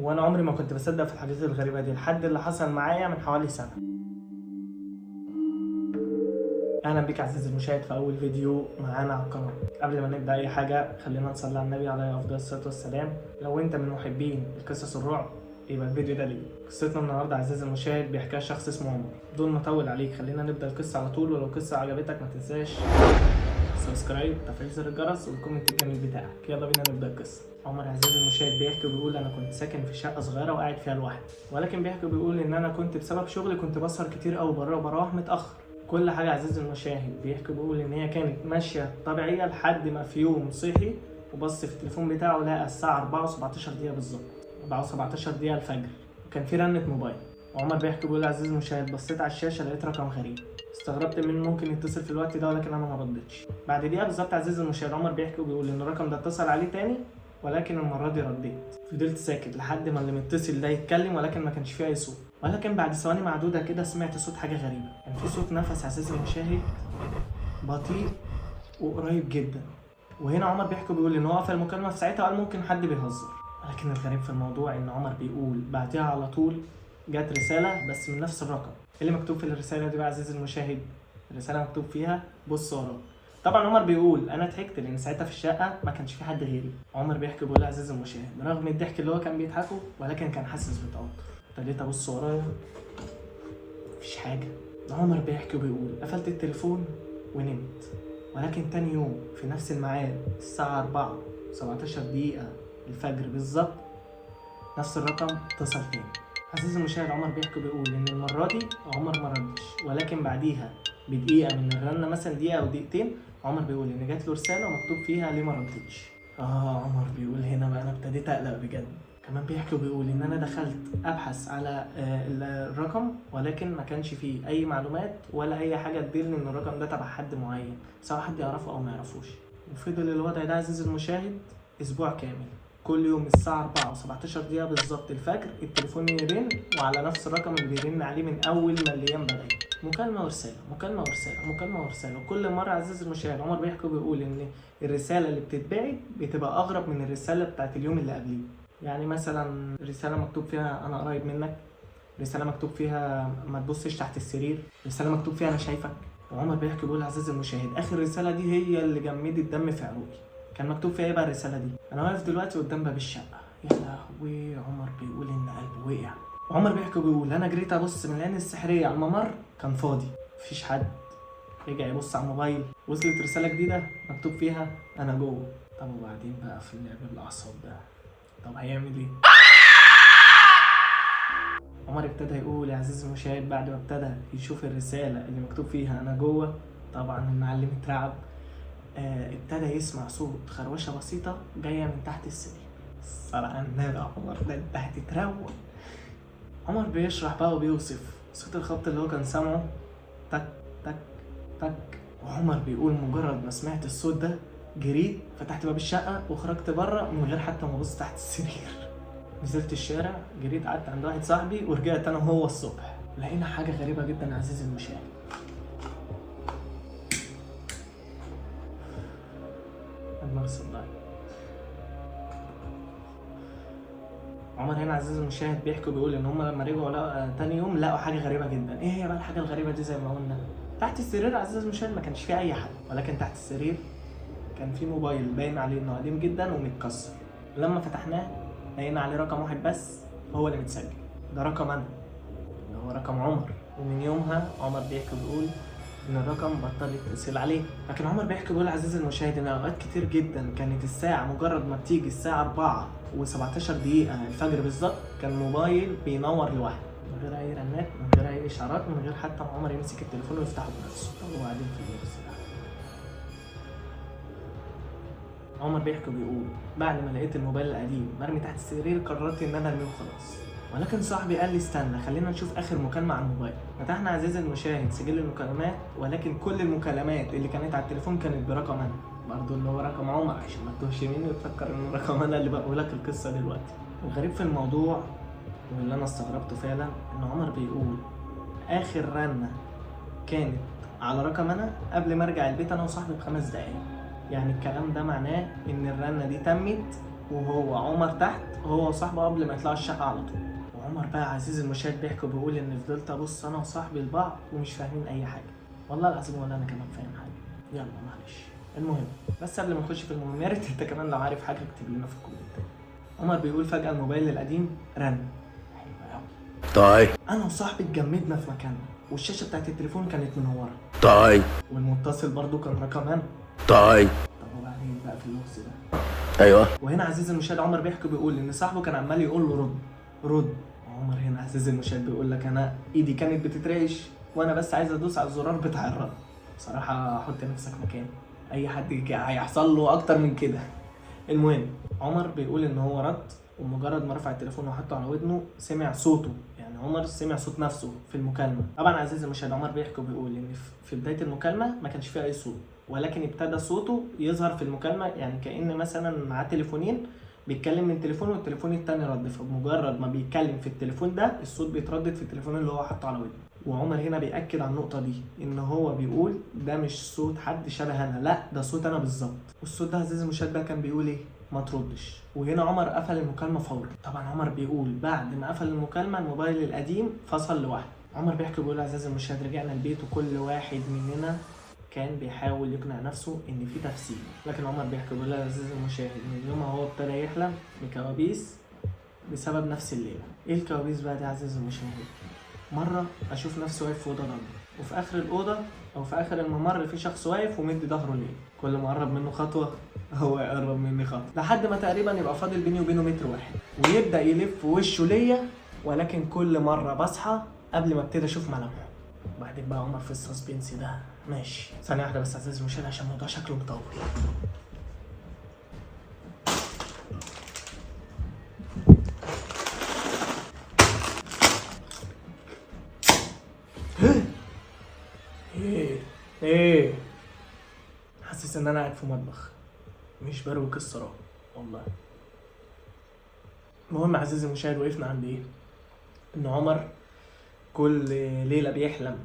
وانا عمري ما كنت بصدق في الحاجات الغريبه دي لحد اللي حصل معايا من حوالي سنه. اهلا بيك عزيزي المشاهد في اول فيديو معانا على القناه. قبل ما نبدا اي حاجه خلينا نصلي على النبي عليه افضل الصلاه والسلام. لو انت من محبين القصص الرعب يبقى الفيديو ده ليك. قصتنا النهارده عزيزي المشاهد بيحكيها شخص اسمه عمر. بدون ما اطول عليك خلينا نبدا القصه على طول، ولو القصه عجبتك ما تنساش سبسكرايب، تفعيل زر الجرس والكومنت الجميل بتاعك. يلا بينا نبدا القصه. عمر عزيزي المشاهد بيحكي وبيقول انا كنت ساكن في شقه صغيره وقاعد فيها لوحدي، ولكن بيحكي وبيقول ان انا كنت بسبب شغلي كنت بسهر كتير قوي بره وبروح متاخر. كل حاجه عزيزي المشاهد بيحكي وبيقول ان هي كانت ماشيه طبيعيه لحد ما في يوم صحي وبص في التليفون بتاعه لقى الساعه 4:17 دقيقه بالظبط، 4:17 دقيقه الفجر، وكان في رنه موبايل. وعمر بيحكي بيقول عزيزي المشاهد بصيت على الشاشه لقيت رقم غريب، استغربت منه ممكن يتصل في الوقت ده ولكن انا ما ردتش. بعد دقيقه بالظبط عزيزي المشاهد عمر بيحكي وبيقول ان الرقم ده اتصل عليه تاني ولكن المره دي رديت. فضلت ساكت لحد ما اللي متصل ده يتكلم ولكن ما كانش فيه اي صوت، ولكن بعد ثواني معدوده كده سمعت صوت حاجه غريبه. كان في صوت نفس عزيزي المشاهد بطيء وقريب جدا. وهنا عمر بيحكي وبيقول ان هو قفل المكالمه في ساعتها وقال ممكن حد بيهزر. ولكن الغريب في الموضوع ان عمر بيقول بعدها على طول جت رساله بس من نفس الرقم. اللي مكتوب في الرساله دي بقى عزيزي المشاهد، الرساله مكتوب فيها بص وراك. طبعا عمر بيقول انا ضحكت لان ساعتها في الشقه ما كانش في حد غيري. عمر بيحكي بيقول عزيزي المشاهد رغم الضحك اللي هو كان بيضحكه ولكن كان حاسس بتوتر. ابتديت ابص ورايا مفيش حاجه. عمر بيحكي وبيقول قفلت التليفون ونمت، ولكن تاني يوم في نفس الميعاد الساعه 4:17 دقيقه الفجر بالظبط نفس الرقم اتصل تاني. عزيزي المشاهد عمر بيحكي بيقول ان المره دي عمر ما ردش، ولكن بعديها بدقيقه من الرنه مثلا دقيقه او دقيقتين عمر بيقول ان جات له رساله ومكتوب فيها ليه ما ردتش. عمر بيقول هنا بقى انا ابتديت اقلق بجد. كمان بيحكي وبيقول ان انا دخلت ابحث على الرقم ولكن ما كانش فيه اي معلومات ولا اي حاجه تدل ان الرقم ده تبع حد معين سواء حد يعرفه او ما يعرفوش. وفضل الوضع ده عزيزي المشاهد اسبوع كامل. كل يوم الساعة 4:17 دقيقة بالظبط الفجر التليفون يرن وعلى نفس الرقم اللي بيرن عليه من أول ما الأيام بدأت، مكالمة ورسالة مكالمة ورسالة مكالمة ورسالة. وكل مرة عزيزي المشاهد عمر بيحكي وبيقول إن الرسالة اللي بتتبعت بتبقى أغرب من الرسالة بتاعت اليوم اللي قبليه. يعني مثلا رسالة مكتوب فيها أنا قريب منك، رسالة مكتوب فيها ما تبصش تحت السرير، رسالة مكتوب فيها أنا شايفك. وعمر بيحكي بيقول عزيزي المشاهد آخر رسالة دي هي اللي جمدت الدم في عروقي. كان مكتوب فيها ايه بقى الرساله دي؟ انا واقف دلوقتي قدام باب الشقه. يا لهوي. عمر بيقول ان قلبه وقع. عمر بيحكي وبيقول انا جريت ابص من العين السحريه على الممر كان فاضي مفيش حد. رجع يبص على الموبايل وصلت رساله جديده مكتوب فيها انا جوه. طب وبعدين بقى في اللعب بالاعصاب ده طب هيعمل ايه؟ عمر ابتدى يقول يا عزيزي المشاهد بعد ما ابتدى يشوف الرساله اللي مكتوب فيها انا جوه طبعا المعلم اترعب. ابتدى يسمع صوت خروشه بسيطه جايه من تحت السرير. الصلاة على النبي يا عمر ده انت هتتروق. عمر بيشرح بقى وبيوصف صوت الخبط اللي هو كان سامعه تك تك تك. وعمر بيقول مجرد ما سمعت الصوت ده جريت فتحت باب الشقه وخرجت بره من غير حتى ما ابص تحت السرير. نزلت الشارع جريت قعدت عند واحد صاحبي ورجعت انا وهو الصبح. لقينا حاجه غريبه جدا عزيزي المشاهد. دماغ صداعي. عمر هنا عزيزي المشاهد بيحكي وبيقول ان هم لما رجعوا تاني يوم لقوا حاجه غريبه جدا. ايه هي بقى الحاجه الغريبه دي؟ زي ما قلنا تحت السرير عزيزي المشاهد ما كانش فيه اي حد، ولكن تحت السرير كان في موبايل باين عليه انه قديم جدا ومتكسر. لما فتحناه لقينا عليه رقم واحد بس هو اللي متسجل، ده رقم انا اللي هو رقم عمر. ومن يومها عمر بيحكي وبيقول ان الرقم بطل يتصل عليه. لكن عمر بيحكي وبيقول عزيزي المشاهد ان اوقات كتير جدا كانت الساعه مجرد ما بتيجي الساعه 4:17 دقيقه الفجر بالظبط كان الموبايل بينور لوحده من غير اي رنات من غير اي اشعارات من غير حتى ما عمر يمسك التليفون ويفتحه بنفسه. طب وبعدين في ايه؟ عمر بيحكي وبيقول بعد ما لقيت الموبايل القديم مرمي تحت السرير قررت ان انا ارميه وخلاص. ولكن صاحبي قال لي استنى خلينا نشوف اخر مكالمه على الموبايل. فتحنا عزيزي المشاهد سجل المكالمات ولكن كل المكالمات اللي كانت على التليفون كانت برقم انا برضه اللي هو رقم عمر عشان ما تتوهش مني وتفكر ان رقم انا اللي بقول لك القصه دلوقتي. الغريب في الموضوع واللي انا استغربته فعلا ان عمر بيقول اخر رنه كانت على رقم انا قبل ما ارجع البيت انا وصاحبي ب5 دقايق. يعني الكلام ده معناه ان الرنه دي تمت وهو عمر تحت هو وصاحبه قبل ما يطلعوا الشقه على طول. وعمر بقى عزيز المشاهد بيحكي وبيقول ان فضلت ابص انا وصاحبي لبعض ومش فاهمين اي حاجه، والله العظيم ولا انا كمان فاهم حاجه. يلا معلش. المهم بس قبل ما نخش في المهم، يا ريت انت كمان لو عارف حاجه اكتب لنا في الكومنتات. عمر بيقول فجاه الموبايل القديم رن. حلو قوي. طيب انا وصاحبي اتجمدنا في مكاننا، والشاشه بتاعت التليفون كانت منوره، طيب والمتصل برضو كان رقم انا. طيب طب وبعدين بقى في اللغز ده. ايوه وهنا عزيز المشاهد عمر بيحكي بيقول ان صاحبه كان عمال يقول له رد رد. عمر هنا عزيز المشاهد بيقول لك انا ايدي كانت بتترعش وانا بس عايز ادوس على الزرار بتاع الرد. بصراحه حط نفسك مكاني، اي حد هيحصل له اكتر من كده. المهم عمر بيقول ان هو رد، ومجرد ما رفع التليفون وحطه على ودنه سمع صوته، يعني عمر سمع صوت نفسه في المكالمه. طبعا عزيز المشاهد عمر بيحكي وبيقول ان في بدايه المكالمه ما كانش فيها اي صوت، ولكن ابتدى صوته يظهر في المكالمه، يعني كأن مثلا معاه تليفونين بيتكلم من تليفون والتليفون التاني رد، فمجرد ما بيتكلم في التليفون ده الصوت بيتردد في التليفون اللي هو حاطه على ودنه. وعمر هنا بيأكد على النقطة دي، ان هو بيقول ده مش صوت حد شبه انا، لا ده صوت انا بالظبط. والصوت ده عزيز المشاهد بقى كان بيقول ايه؟ ما تردش. وهنا عمر قفل المكالمة فورا. طبعا عمر بيقول بعد ما قفل المكالمة الموبايل القديم فصل لوحده. عمر بيحكي بيقول عزيز المشاهد رجعنا البيت وكل واحد مننا كان بيحاول يقنع نفسه ان في تفسير، لكن عمر بيحكي بيقول عزيز المشاهد من يوم ما هو ابتدى يحلم بكوابيس بسبب نفس الليله. ايه الكوابيس بقى دي عزيز المشاهد؟ مره اشوف نفسي واقف في اوضه ضلمه، وفي اخر الاوضه او في اخر الممر في شخص واقف ومدي ظهره ليا، كل ما اقرب منه خطوه هو يقرب مني خطوه، لحد ما تقريبا يبقى فاضل بيني وبينه متر واحد، ويبدا يلف وشه ليا، ولكن كل مره بصحى قبل ما ابتدي اشوف ملامحه. وبعدين بقى عمر في السسبنس ده ماشي. ثانيه واحده بس عزيز المشاهد عشان الموضوع شكله مطول. ايه حاسس ان انا قاعد في مطبخ مش بروك الصراحه والله. المهم عزيزي المشاهد وقفنا عند ايه؟ ان عمر كل ليله بيحلم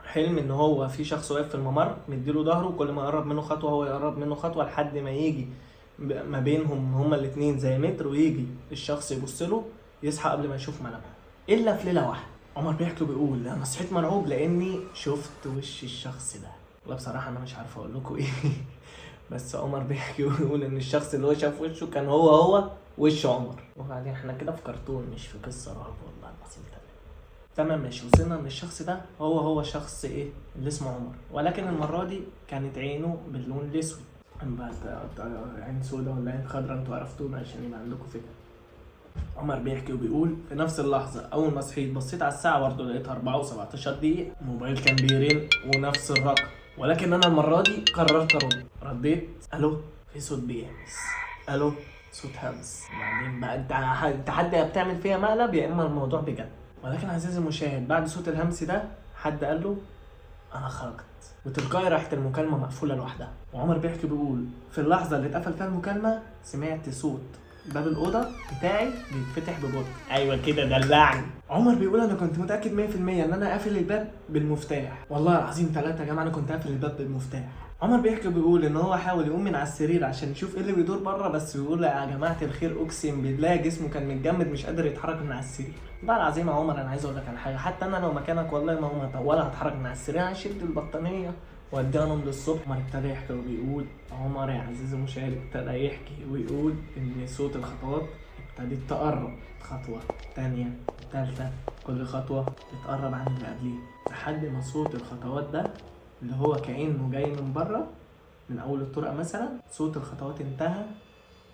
حلم ان هو في شخص واقف في الممر مديله ظهره، وكل ما يقرب منه خطوه هو يقرب منه خطوه لحد ما يجي ما بينهم هما الاتنين زي متر، ويجي الشخص يبص له يصحى قبل ما يشوف ملامحه، الا في ليله واحده. عمر بيحكي بيقول انا صحيت مرعوب لاني شفت وش الشخص ده. والله بصراحه انا مش عارف اقول لكم ايه بس عمر بيحكي ويقول ان الشخص اللي هو شاف وشه كان هو وش عمر. وبعدين احنا كده في كرتون مش في قصه رعب والله العظيم. تمام ماشي، وصلنا ان الشخص ده هو شخص ايه اللي اسمه عمر، ولكن المره دي كانت عينه باللون الاسود. بقى عين سودا ولا عين خضراء انتوا عرفتونا عشان يبقى عندكم فكره. عمر بيحكي وبيقول في نفس اللحظه اول ما صحيت بصيت على الساعه برضه لقيتها 4 و17 دقيقه، الموبايل كان بيرن ونفس الرقم، ولكن انا المره دي قررت ارد. رديت الو، في صوت بيهمس، الو صوت همس. بعدين بقى انت حد يا بتعمل فيها مقلب يا اما الموضوع بجد. ولكن عزيزي المشاهد بعد صوت الهمس ده حد قال له انا خرجت، وتلقائي راحت المكالمه مقفوله لوحدها. وعمر بيحكي بيقول في اللحظه اللي اتقفل فيها المكالمه سمعت صوت باب الاوضه بتاعي بيتفتح ببطء. ايوه كده دلعني. عمر بيقول انا كنت متاكد 100% ان انا قافل الباب بالمفتاح، والله العظيم 3 يا جماعه انا كنت قافل الباب بالمفتاح. عمر بيحكي بيقول ان هو حاول يقوم من على السرير عشان يشوف ايه اللي بيدور بره، بس بيقول يا جماعه الخير اقسم بالله جسمه كان متجمد مش قادر يتحرك من على السرير. والله العظيم يا عمر انا عايز اقول لك على حاجه، حتى انا لو مكانك والله ما هو ولا هتحرك من على السرير، هشد البطانيه واديها نوم للصبح. عمر ابتدى يحكي وبيقول عمر يا عزيزي المشاهد ابتدى يحكي ويقول ان صوت الخطوات ابتدت تقرب، خطوه تانية تالتة، كل خطوه بتقرب عن اللي قبليه، لحد ما صوت الخطوات ده اللي هو كأنه جاي من بره من اول الطرقه مثلا، صوت الخطوات انتهى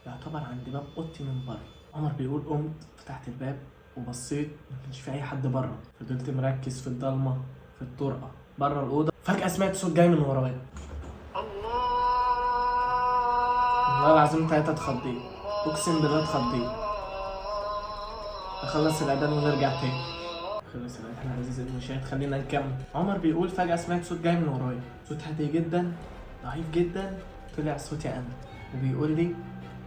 يعتبر عند باب اوضتي من بره. عمر بيقول قمت فتحت الباب وبصيت ما كانش في اي حد بره، فضلت مركز في الضلمه في الطرقه بره الاوضه. فجاه سمعت صوت جاي من ورايا، والله العظيم 3 اتخضيت، اقسم بالله اتخضيت. اخلص الاذان ونرجع تاني. خلص الاذان عزيزي المشاهد خلينا نكمل. عمر بيقول فجاه سمعت صوت جاي من ورايا، صوت هادي جدا ضعيف جدا، طلع صوتي انا وبيقول لي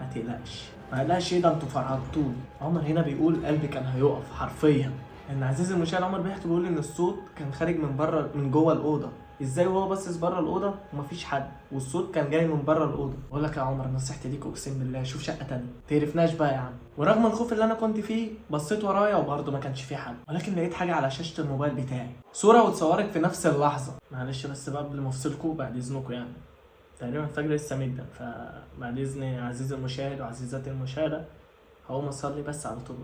ما تقلقش. ما قلقش ايه ده انتوا فرهطتوني. عمر هنا بيقول قلبي كان هيقف حرفيا. ان عزيزي المشاهد عمر بيحكي بيقول ان الصوت كان خارج من بره من جوه الاوضه، ازاي وهو باصص بره الاوضه ومفيش حد والصوت كان جاي من بره الاوضه. بقول لك يا عمر نصيحتي ليك اقسم بالله شوف شقه تانية تقرفناش بقى يا عم. ورغم الخوف اللي انا كنت فيه بصيت ورايا وبرضه ما كانش فيه حد، ولكن لقيت حاجه على شاشه الموبايل بتاعي، صوره واتصورت في نفس اللحظه. معلش بس بقى قبل ما افصلكم بعد اذنكم يعني تقريبا الفجر لسه مدة، فبعد اذن عزيزي المشاهد وعزيزاتي المشاهده هقوم اصلي بس على طول.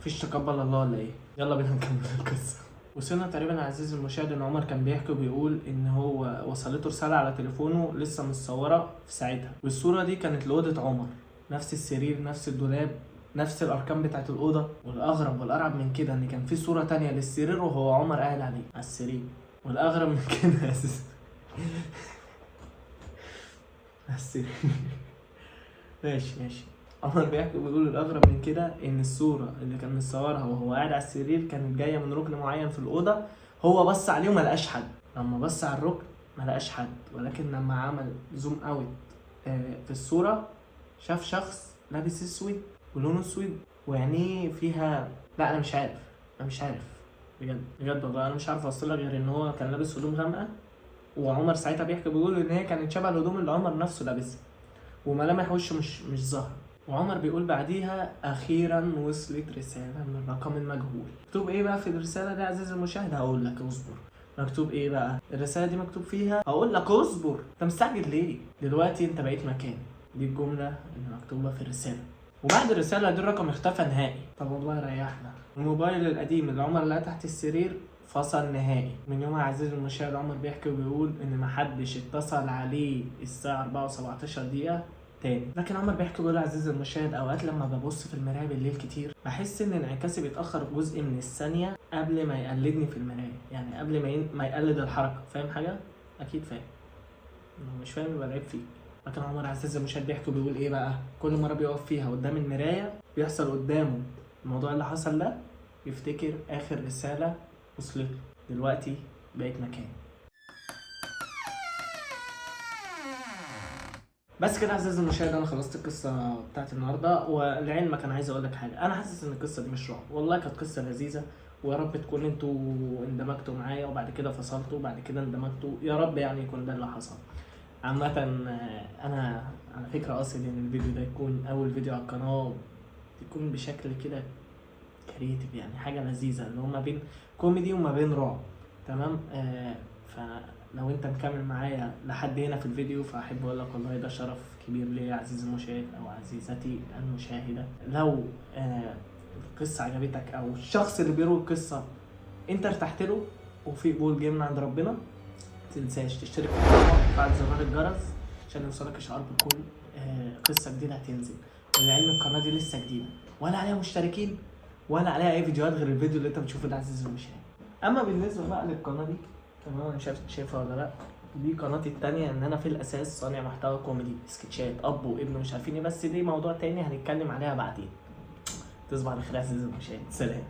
مفيش تقبل الله ولا ايه؟ يلا بينا نكمل القصه. وصلنا تقريبا يا عزيزي المشاهد ان عمر كان بيحكي وبيقول ان هو وصلته رساله على تليفونه لسه متصوره في ساعتها، والصوره دي كانت لاوضه عمر، نفس السرير نفس الدولاب نفس الارقام بتاعت الاوضه. والاغرب والارعب من كده ان كان في صوره تانية للسرير وهو عمر قاعد عليه على السرير. والاغرب من كده يا اساس السرير ماشي. عمر بيحكي وبيقول الاغرب من كده ان الصوره اللي كان متصورها وهو قاعد على السرير كانت جايه من ركن معين في الاوضه، هو بص عليه وما لقاش حد. لما بص على الركن ما لقاش حد، ولكن لما عمل زوم اوت في الصوره شاف شخص لابس اسود ولونه اسود وعينيه فيها، لا انا مش عارف بجد والله انا مش عارف اوصلها غير ان هو كان لابس هدوم غامقه. وعمر ساعتها بيحكي بيقول ان هي كانت شبه الهدوم اللي عمر نفسه لابسها، وملامح وشه مش ظاهره. وعمر بيقول بعديها اخيرا وصلت رساله من الرقم المجهول. مكتوب ايه بقى في الرساله دي يا عزيزي المشاهد؟ هقول لك اصبر. مكتوب ايه بقى الرساله دي؟ مكتوب فيها هقول لك اصبر. انت مستعجل ليه؟ دلوقتي انت بقيت مكاني. دي الجمله اللي مكتوبه في الرساله. وبعد الرساله دي الرقم اختفى نهائي. طب والله ريحنا. الموبايل القديم اللي عمر لقاه تحت السرير فصل نهائي. من يومها يا عزيزي المشاهد عمر بيحكي وبيقول ان محدش اتصل عليه الساعه 4:17 دقيقه تاني. لكن عمر بيحكي بيقول عزيزي المشاهد اوقات لما ببص في المرايه بالليل كتير بحس ان انعكاسي بيتاخر جزء من الثانيه قبل ما يقلدني في المرايه، يعني قبل ما يقلد الحركه. فاهم حاجه؟ اكيد فاهم. لو مش فاهم يبقى العيب فيك. لكن عمر عزيزي المشاهد بيحكي بيقول ايه بقى؟ كل مره بيقف فيها قدام المرايه بيحصل قدامه الموضوع اللي حصل ده، يفتكر اخر رساله وصلت دلوقتي بقيت مكاني. بس كده عزيزي المشاهد انا خلصت القصه بتاعت النهارده. ولعلمك انا عايز اقول لك حاجه، انا حاسس ان القصه دي مش رعب، والله كانت قصه لذيذه، ويا رب تكون انتوا اندمجتوا معايا وبعد كده فصلتوا وبعد كده اندمجتوا، يا رب يعني يكون ده اللي حصل. عامه انا على فكره قاصد ان الفيديو ده يكون اول فيديو على القناه، يكون بشكل كده كرييتيف، يعني حاجه لذيذه اللي هو ما بين كوميدي وما بين رعب. تمام. فلو انت مكمل معايا لحد هنا في الفيديو فاحب اقول لك والله ده شرف كبير ليا عزيزي المشاهد او عزيزتي المشاهده. لو القصه عجبتك او الشخص اللي بيروي القصه انت ارتحت له وفي قبول جاي من عند ربنا، متنساش تشترك في القناه وتفعل زرار الجرس عشان يوصلك اشعار بكل قصه جديده هتنزل. ولعلم القناه دي لسه جديده ولا عليها مشتركين ولا عليها اي فيديوهات غير الفيديو اللي انت بتشوفه ده عزيزي المشاهد. اما بالنسبه بقى للقناه دي، تمام، انا شايفها ولا لا؟ دي قناتي التانية، ان انا في الاساس صانع محتوى كوميدي، سكتشات اب وابن مش عارفين ايه، بس دي موضوع تاني هنتكلم عليها بعدين. تصبح على خير عزيزي المشاهد، سلام.